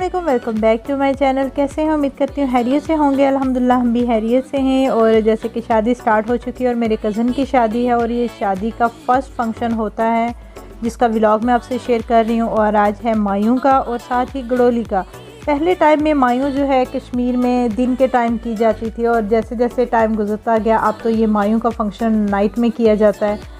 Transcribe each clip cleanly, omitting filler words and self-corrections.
वालेकुम, welcome back to my channel. कैसे हैं? उम्मीद करती हूँ हैरियत से होंगे। अल्हम्दुलिल्लाह हम भी हैरियत से हैं। और जैसे कि शादी स्टार्ट हो चुकी है और मेरे कज़न की शादी है और ये शादी का फ़र्स्ट फंक्शन होता है जिसका व्लॉग मैं आपसे शेयर कर रही हूँ। और आज है मायूं का और साथ ही गड़ोली का। पहले टाइम में मायूं जो है कश्मीर में दिन के टाइम की जाती थी और जैसे जैसे टाइम गुजरता गया अब तो ये मायूं का फंक्शन नाइट में किया जाता है।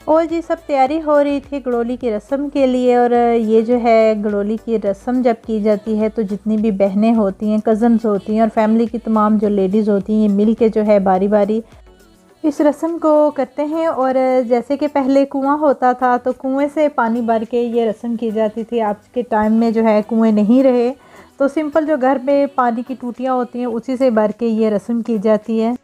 और जी सब तैयारी हो रही थी गड़ोली की रस्म के लिए। और ये जो है गड़ोली की रस्म जब की जाती है तो जितनी भी बहनें होती हैं, कज़न्स होती हैं और फैमिली की तमाम जो लेडीज़ होती हैं, ये मिल के जो है बारी बारी इस रस्म को करते हैं। और जैसे कि पहले कुआं होता था तो कुएं से पानी भर के ये रस्म की जाती थी। आज के टाइम में जो है कुएं नहीं रहे तो सिंपल जो घर में पानी की टूटियाँ होती हैं उसी से भर के ये रस्म की जाती है।